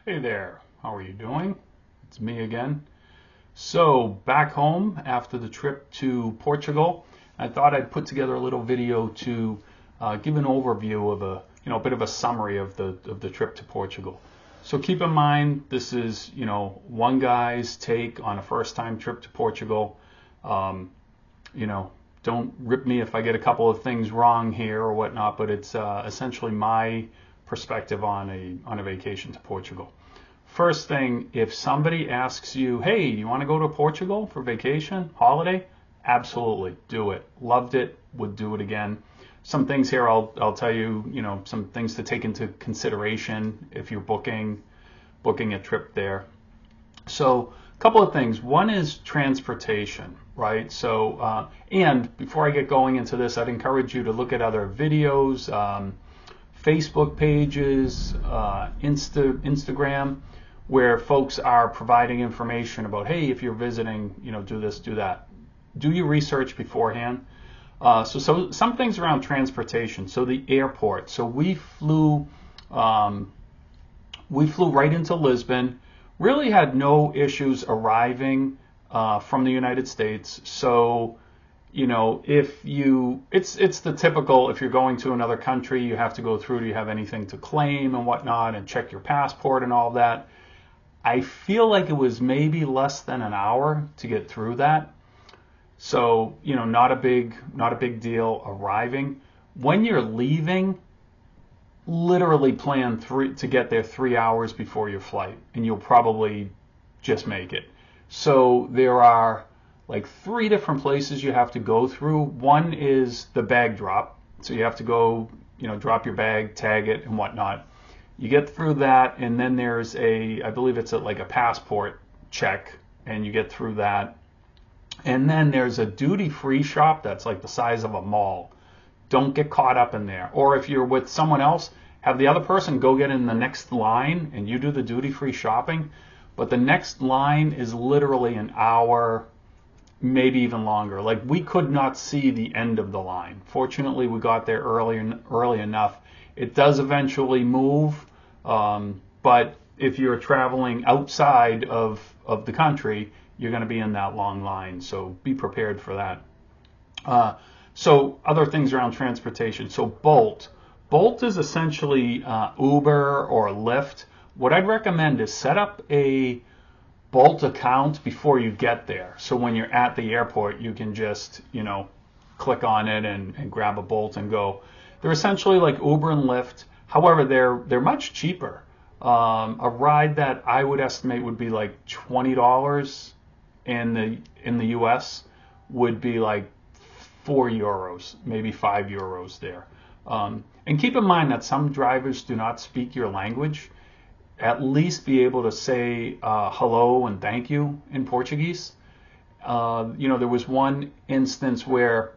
Hey there, how are you doing? It's me again. So, back home after the trip to Portugal, I thought I'd put together a little video to give an overview of a bit of a summary of the trip to Portugal. So keep in mind, this is, one guy's take on a first-time trip to Portugal. Um, you know, don't rip me if I get a couple of things wrong here or whatnot, but it's essentially my perspective on a vacation to Portugal. First thing, if somebody asks you, hey, do you want to go to Portugal for vacation, holiday? Absolutely, do it. Loved it, would do it again. Some things here I'll tell you, some things to take into consideration if you're booking a trip there. So a couple of things. One is transportation, right? So, and before I get going into this, I'd encourage you to look at other videos, Facebook pages, Instagram, where folks are providing information about, hey, if you're visiting, do this, do that. Do your research beforehand. So some things around transportation. So the airport. So we flew right into Lisbon. Really had no issues arriving from the United States. So, it's the typical, if you're going to another country, you have to go through, do you have anything to claim and whatnot, and check your passport and all that. I feel like it was maybe less than an hour to get through that. So, not a big deal arriving. When you're leaving, literally plan to get there 3 hours before your flight, and you'll probably just make it. So there are like three different places you have to go through. One is the bag drop. So you have to go, drop your bag, tag it, and whatnot. You get through that, and then there's I believe it's like a passport check, and you get through that. And then there's a duty-free shop that's like the size of a mall. Don't get caught up in there. Or if you're with someone else, have the other person go get in the next line and you do the duty-free shopping. But the next line is literally an hour, maybe even longer. Like, we could not see the end of the line. Fortunately, we got there early enough. It does eventually move, but if you're traveling outside of the country, you're going to be in that long line. So be prepared for that. So other things around transportation. So Bolt. Bolt is essentially Uber or Lyft. What I'd recommend is set up a Bolt account before you get there. So when you're at the airport, you can just, click on it and grab a Bolt and go. They're essentially like Uber and Lyft. However, they're much cheaper. A ride that I would estimate would be like $20 in the US would be like €4, maybe €5 there. And keep in mind that some drivers do not speak your language. At least be able to say hello and thank you in Portuguese. There was one instance where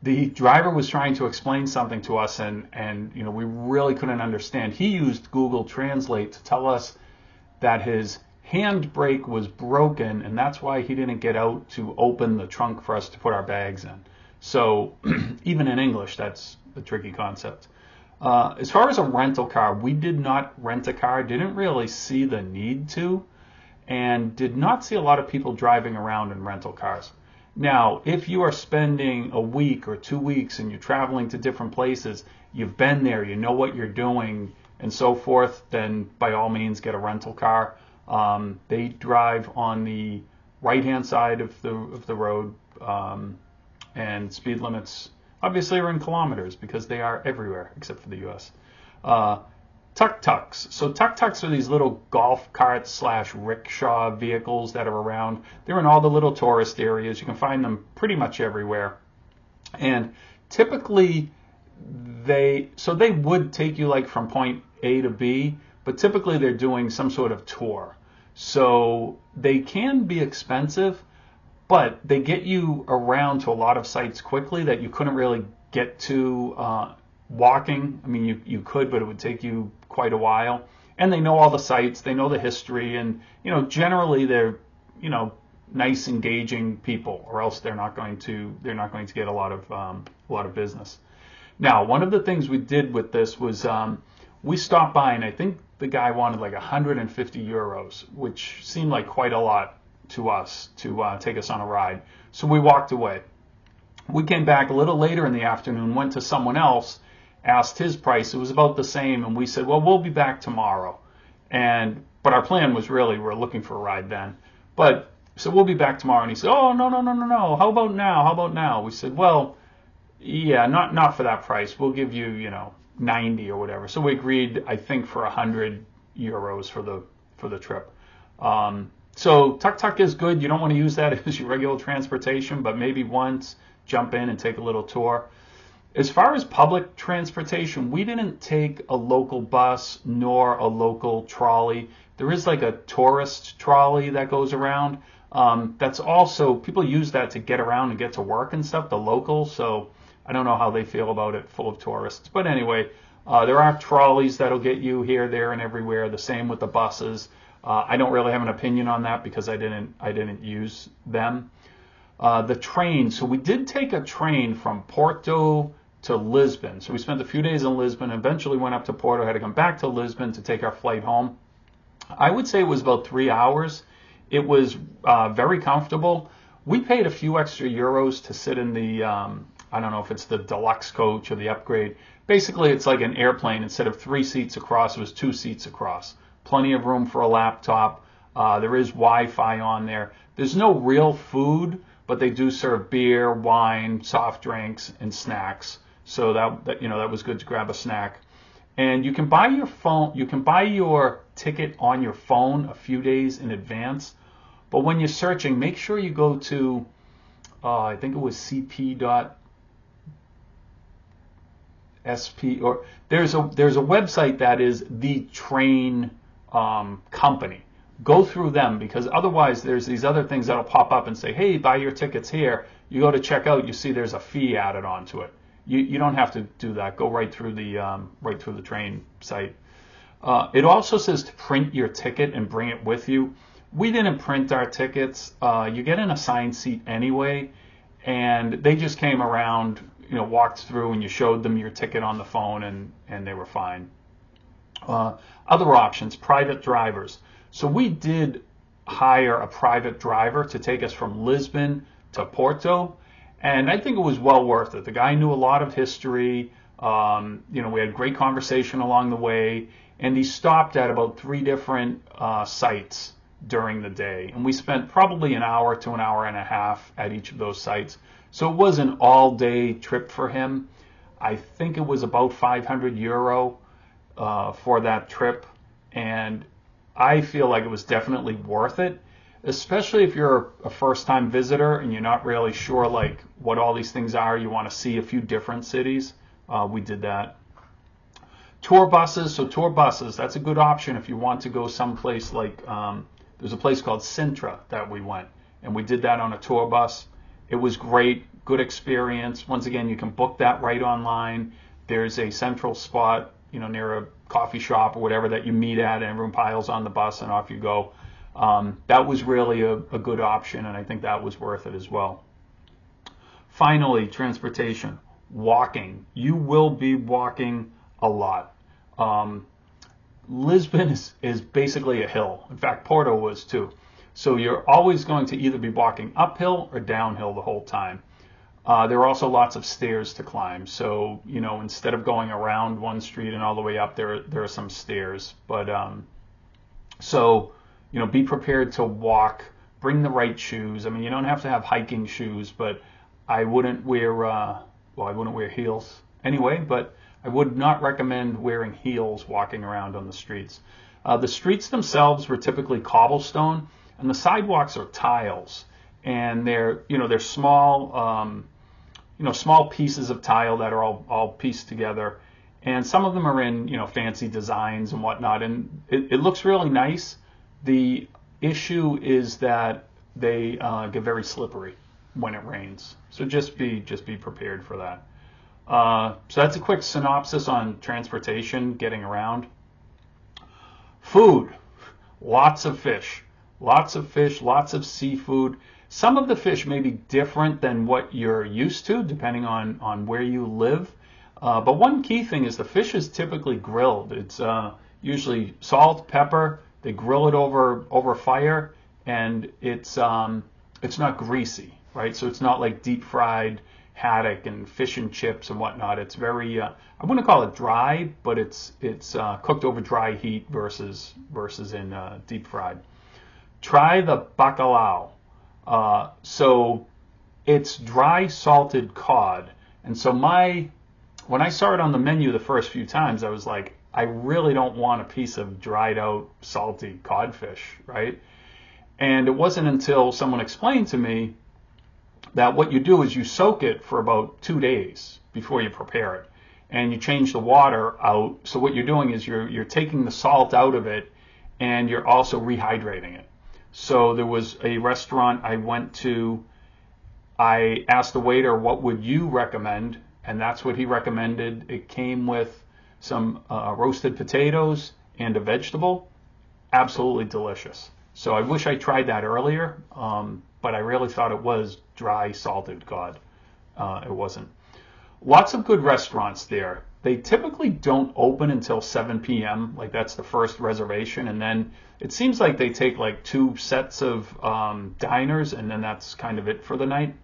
the driver was trying to explain something to us, and we really couldn't understand. He used Google Translate to tell us that his handbrake was broken, and that's why he didn't get out to open the trunk for us to put our bags in. So even in English, that's a tricky concept. As far as a rental car, we did not rent a car, didn't really see the need to, and did not see a lot of people driving around in rental cars. Now, if you are spending a week or 2 weeks and you're traveling to different places, you've been there, you know what you're doing, and so forth, then by all means get a rental car. They drive on the right-hand side of the road, and speed limits obviously are in kilometers because they are everywhere except for the U.S. Tuk-tuks. So tuk-tuks are these little golf carts / rickshaw vehicles that are around. They're in all the little tourist areas. You can find them pretty much everywhere. And typically they would take you like from point A to B, but typically they're doing some sort of tour. So they can be expensive, but they get you around to a lot of sites quickly that you couldn't really get to walking. I mean, you could, but it would take you quite a while. And they know all the sites, they know the history, and generally they're nice, engaging people, or else they're not going to get a lot of business. Now, one of the things we did with this was we stopped by, and I think the guy wanted like 150 euros, which seemed like quite a lot to us to take us on a ride. So we walked away. We came back a little later in the afternoon, went to someone else, asked his price. It was about the same, and we said, well, we'll be back tomorrow. But our plan was really, we're looking for a ride then. But so we'll be back tomorrow. And he said, oh, no, no, no, no, no. How about now? How about now? We said, well, yeah, not for that price. We'll give you, 90 or whatever. So we agreed, I think, for 100 euros for the trip. So tuk-tuk is good. You don't want to use that as your regular transportation, but maybe once jump in and take a little tour. As far as public transportation, we didn't take a local bus nor a local trolley. There is like a tourist trolley that goes around. That's also, people use that to get around and get to work and stuff, the locals. So I don't know how they feel about it full of tourists. But anyway, there are trolleys that'll get you here, there, and everywhere. The same with the buses. I don't really have an opinion on that because I didn't use them. The train. So we did take a train from Porto to Lisbon. So we spent a few days in Lisbon, eventually went up to Porto, had to come back to Lisbon to take our flight home. I would say it was about 3 hours. It was very comfortable. We paid a few extra euros to sit in the, I don't know if it's the deluxe coach or the upgrade. Basically, it's like an airplane. Instead of 3 seats across, it was 2 seats across. Plenty of room for a laptop. There is Wi-Fi on there. There's no real food, but they do serve beer, wine, soft drinks, and snacks. So that was good to grab a snack. And you can buy your ticket on your phone a few days in advance. But when you're searching, make sure you go to I think it was cp.sp, or there's a website that is the train company. Go through them, because otherwise there's these other things that'll pop up and say, hey, buy your tickets here. You go to check out, you see there's a fee added onto it. You don't have to do that. Go right through the train site. It also says to print your ticket and bring it with you. We didn't print our tickets. You get an assigned seat anyway, and they just came around, walked through, and you showed them your ticket on the phone, and they were fine. Other options, private drivers. So we did hire a private driver to take us from Lisbon to Porto, and I think it was well worth it. The guy knew a lot of history. We had great conversation along the way, and he stopped at about 3 different sites during the day, and we spent probably an hour to an hour and a half at each of those sites. So it was an all-day trip for him. I think it was about 500 euro for that trip, and I feel like it was definitely worth it, especially if you're a first-time visitor and you're not really sure like what all these things are. You want to see a few different cities. We did that. Tour buses. So tour buses, that's a good option if you want to go someplace like, there's a place called Sintra that we went, and we did that on a tour bus. It was great, good experience. Once again, you can book that right online. There's a central spot, near a coffee shop or whatever that you meet at, and everyone piles on the bus and off you go. That was really a good option, and I think that was worth it as well. Finally, transportation, walking. You will be walking a lot. Lisbon is basically a hill. In fact, Porto was too. So you're always going to either be walking uphill or downhill the whole time. There are also lots of stairs to climb. So, instead of going around one street and all the way up, there are some stairs. But be prepared to walk. Bring the right shoes. I mean, you don't have to have hiking shoes, but I wouldn't wear heels anyway, but I would not recommend wearing heels walking around on the streets. The streets themselves were typically cobblestone, and the sidewalks are tiles, and they're small, small pieces of tile that are all pieced together, and some of them are in fancy designs and whatnot, and it looks really nice. The issue is that they get very slippery when it rains, so just be prepared for that. So that's a quick synopsis on transportation, getting around. Food, lots of fish, lots of seafood. Some of the fish may be different than what you're used to, depending on where you live. But one key thing is the fish is typically grilled. It's usually salt, pepper. They grill it over fire, and it's not greasy, right? So it's not like deep fried haddock and fish and chips and whatnot. It's very I wouldn't call it dry, but it's cooked over dry heat versus in deep fried. Try the bacalhau. So it's dry salted cod, and so when I saw it on the menu the first few times, I was like, I really don't want a piece of dried out salty codfish, right? And it wasn't until someone explained to me that what you do is you soak it for about 2 days before you prepare it, and you change the water out. So what you're doing is you're taking the salt out of it, and you're also rehydrating it. So there was a restaurant I went to. I asked the waiter, what would you recommend? And that's what he recommended. It came with some roasted potatoes and a vegetable. Absolutely delicious. So I wish I tried that earlier, but I really thought it was dry salted cod. It wasn't. Lots of good restaurants there. They typically don't open until 7 p.m. Like that's the first reservation, and then it seems like they take like 2 sets of diners, and then that's kind of it for the night.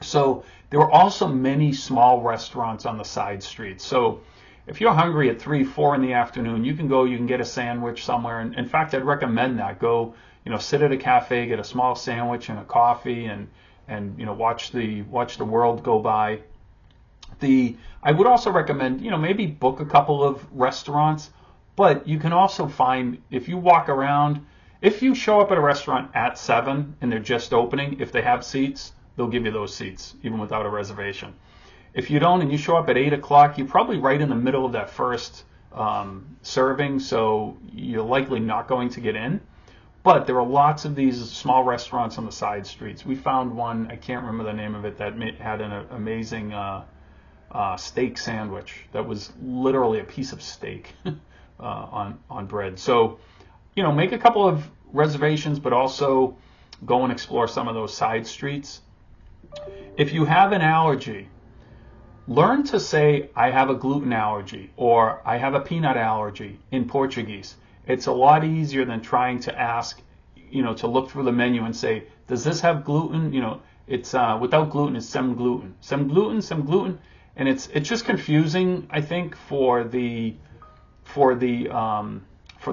So there were also many small restaurants on the side streets. So if you're hungry at 3, 4 in the afternoon, you can get a sandwich somewhere. And in fact, I'd recommend that. Go, sit at a cafe, get a small sandwich and a coffee, and watch the world go by. I would also recommend, maybe book a couple of restaurants, but you can also find, if you walk around, if you show up at a restaurant at 7 and they're just opening, if they have seats, they'll give you those seats, even without a reservation. If you don't and you show up at 8 o'clock, you're probably right in the middle of that first serving, so you're likely not going to get in. But there are lots of these small restaurants on the side streets. We found one, I can't remember the name of it, that had an amazing steak sandwich that was literally a piece of steak on bread. So, make a couple of reservations, but also go and explore some of those side streets. If you have an allergy, learn to say, I have a gluten allergy, or I have a peanut allergy in Portuguese. It's a lot easier than trying to ask, to look through the menu and say, does this have gluten? It's without gluten, it's sem gluten. Sem gluten, sem gluten. And it's just confusing, I think, for the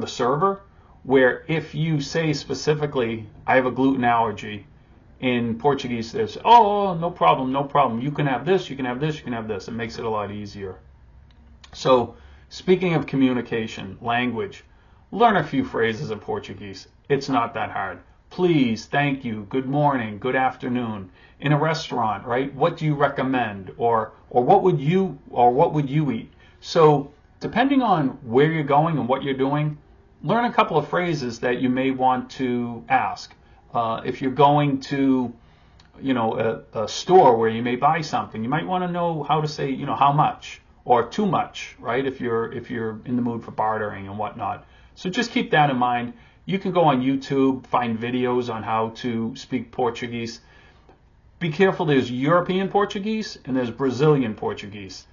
server, where if you say specifically, I have a gluten allergy, in Portuguese, there's, no problem. You can have this, you can have this, you can have this. It makes it a lot easier. So, speaking of communication, language, learn a few phrases in Portuguese. It's not that hard. Please, thank you, good morning, good afternoon. In a restaurant, right? What do you recommend? Or what would you eat? So, depending on where you're going and what you're doing, learn a couple of phrases that you may want to ask. If you're going to, a store where you may buy something, you might want to know how to say, how much or too much, right? If you're in the mood for bartering and whatnot. So just keep that in mind. You can go on YouTube, find videos on how to speak Portuguese. Be careful, there's European Portuguese and there's Brazilian Portuguese.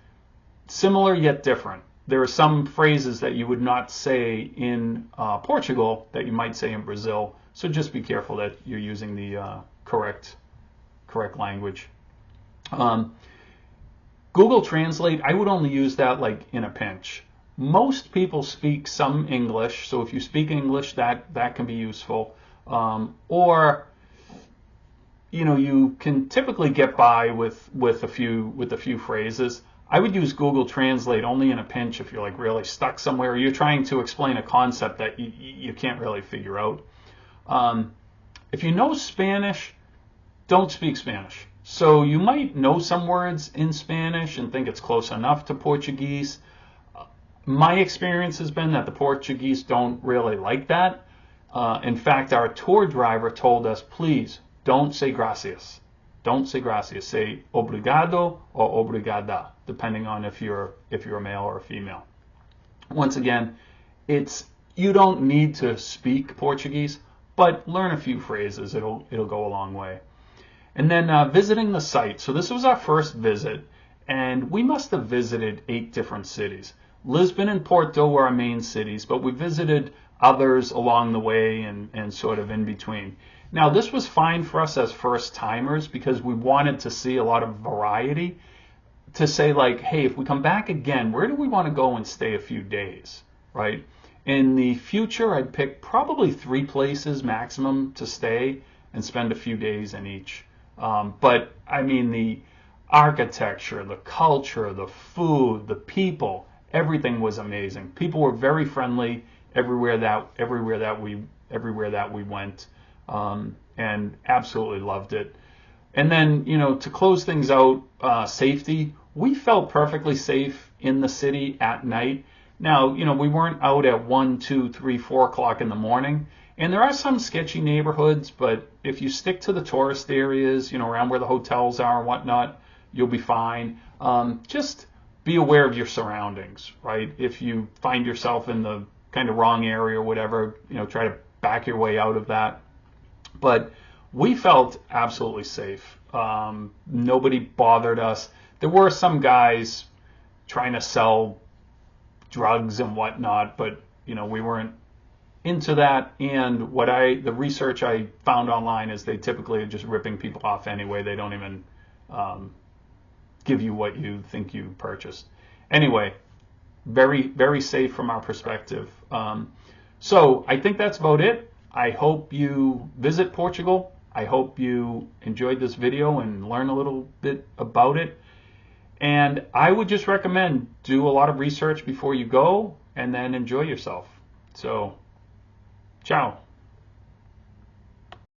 Similar yet different. There are some phrases that you would not say in Portugal that you might say in Brazil. So just be careful that you're using the correct language. Google Translate, I would only use that like in a pinch. Most people speak some English, so if you speak English, that can be useful. Or you can typically get by with a few phrases. I would use Google Translate only in a pinch if you're like really stuck somewhere, or you're trying to explain a concept that you can't really figure out. If you know Spanish, don't speak Spanish. So you might know some words in Spanish and think it's close enough to Portuguese. My experience has been that the Portuguese don't really like that. In fact, our tour driver told us, please don't say gracias. Don't say gracias. Say obrigado or obrigada, depending on if you're a male or a female. Once again, you don't need to speak Portuguese, but learn a few phrases. It'll go a long way. And then visiting the site. So this was our first visit, and we must have visited 8 different cities. Lisbon and Porto were our main cities, but we visited others along the way and sort of in between. Now, this was fine for us as first timers because we wanted to see a lot of variety to say like, hey, if we come back again, where do we want to go and stay a few days, right? In the future, I'd pick probably 3 places maximum to stay and spend a few days in each. But I mean, the architecture, the culture, the food, the people, everything was amazing. People were very friendly everywhere that we went, and absolutely loved it. And then, to close things out, safety. We felt perfectly safe in the city at night. Now, we weren't out at 1, 2, 3, 4 o'clock in the morning. And there are some sketchy neighborhoods, but if you stick to the tourist areas, around where the hotels are and whatnot, you'll be fine. Just be aware of your surroundings, right? If you find yourself in the kind of wrong area or whatever, try to back your way out of that. But we felt absolutely safe. Nobody bothered us. There were some guys trying to sell drugs and whatnot, but we weren't into that. And the research I found online is they typically are just ripping people off anyway. They don't even give you what you think you purchased. Anyway, very, very safe from our perspective. So I think that's about it. I hope you visit Portugal. I hope you enjoyed this video and learn a little bit about it. And I would just recommend do a lot of research before you go and then enjoy yourself. So, ciao.